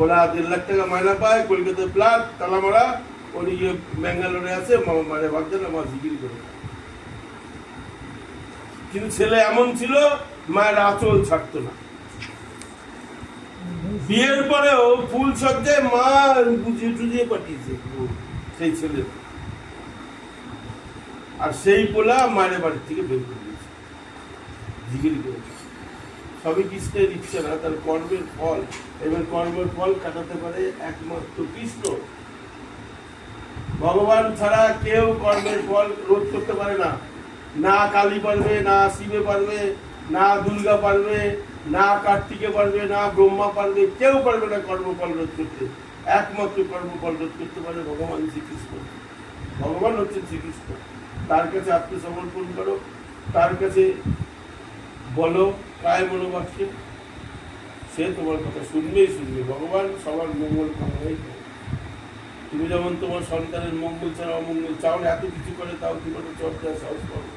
ওরা 1.5 লাখ টাকা মায়না পায়, কলকাতায় ফ্ল্যাট তালা মারা, ওদিকে ব্যাঙ্গালোরে আছে মানে ভাবছেন আমার বিক্রি করে। কিন্তু ছেলে এমন ছিল মায়ের আঁচল ছাড়তো না। বিয়ের পরেও ফুল সজ্জায় মা বুঝিয়ে টুজিয়ে পাঠিয়েছে সেই ছেলে, আর সেই পোলা মায়ের বাড়ির থেকে বের করে দিয়েছে, জিগির করেছে। সবই কৃষ্ণের ইচ্ছা না, তার কর্মের ফল। এবার কর্মের ফল কাটাতে পারে একমাত্র কৃষ্ণ। ভগবান ছাড়া কেউ কর্মের ফল রোধ করতে পারে না। না কালী পারবে, না শিবে পারবে, না দুর্গা পারবে, না কার্তিকে পারবে, না ব্রহ্মা পারবে, কেউ পারবে না কর্মফল রোধ করতে। একমাত্র কর্মফল রোধ করতে পারে ভগবান শ্রীকৃষ্ণ। ভগবান হচ্ছেন শ্রীকৃষ্ণ। তার কাছে আত্মসমর্পণ করো, তার কাছে বলো কায় মনোবাক্যে, সে তোমার কথা শুনবেই শুনবে। ভগবান সবার মঙ্গল কামনাই করে। তুমি যেমন তোমার সন্তানের মঙ্গল ছাড়া অমঙ্গল চাও না, এত কিছু করে তাও জীবনে চর্চা সাহস করো,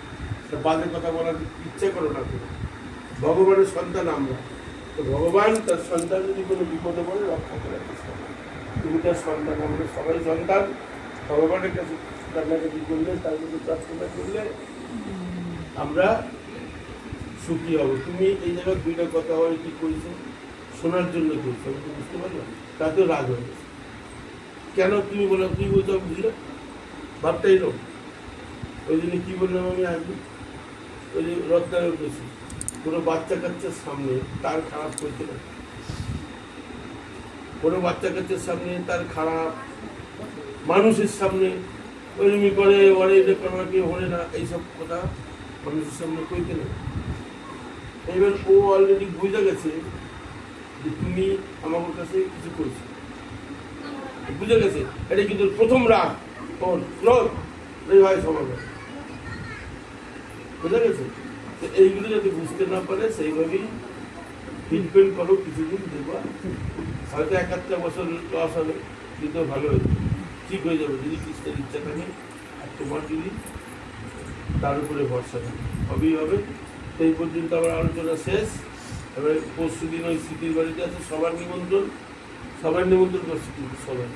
বাজে কথা বলার ইচ্ছে করো না করো। ভগবানের সন্তান আমরা, তো ভগবান তার সন্তান যদি কোনো বিপদে পড়ে রক্ষা করার চেষ্টা করে। তুমি তার সন্তান, আমরা সবাই সন্তান। ভগবানের কাছে কান্নাকাটি করলে, তার কাছে প্রার্থনা করলে আমরা সুখী হব। তুমি এই জায়গায় 2টা কথা হয় কি করেছো, শোনার জন্য করেছো, আমি তো বুঝতে পারলাম, তাতেও রাগ হয়ে গেছে। কেন তুমি বলো, কি বলছো বুঝলে, ভাবটা এরকম। ওই জন্য কি বললাম আমি আগে, ওই যে রত্নার উঠেছি, কোনো বাচ্চা কাচ্চার সামনে তার খারাপ করতে না, কোনো বাচ্চা কাচ্চার সামনে তার খারাপ, মানুষের সামনে ওইরকমই করে, ওরে এটা করাকে হলে না, এইসব কথা মানুষের সামনে কইতে না। এবার ও অলরেডি বুঝে গেছে যে তুমি আমার কাছে কিছু করছো, বুঝে গেছে। এটা কিন্তু প্রথম রাগ, ওর ক্রোধ এই হয় সবার, বুঝে গেছে। তো এইগুলো যদি বুঝতে না পারে সেইভাবেই ট্রিটমেন্ট করো, কিছুদিন দেখবা হয়তো 1-1 বছর লস হবে, কিন্তু ভালো হয়ে যাবে, ঠিক হয়ে যাবে যদি কৃষ্ণের ইচ্ছা থাকে আর তোমার যদি তার উপরে ভরসা থাকে, হবেই হবে। সেই পর্যন্ত আমার আলোচনা শেষ। এবার পরশু দিন ওই স্মৃতির বাড়িতে আছে, সবার নিমন্ত্রণ করছি কিন্তু সবাই।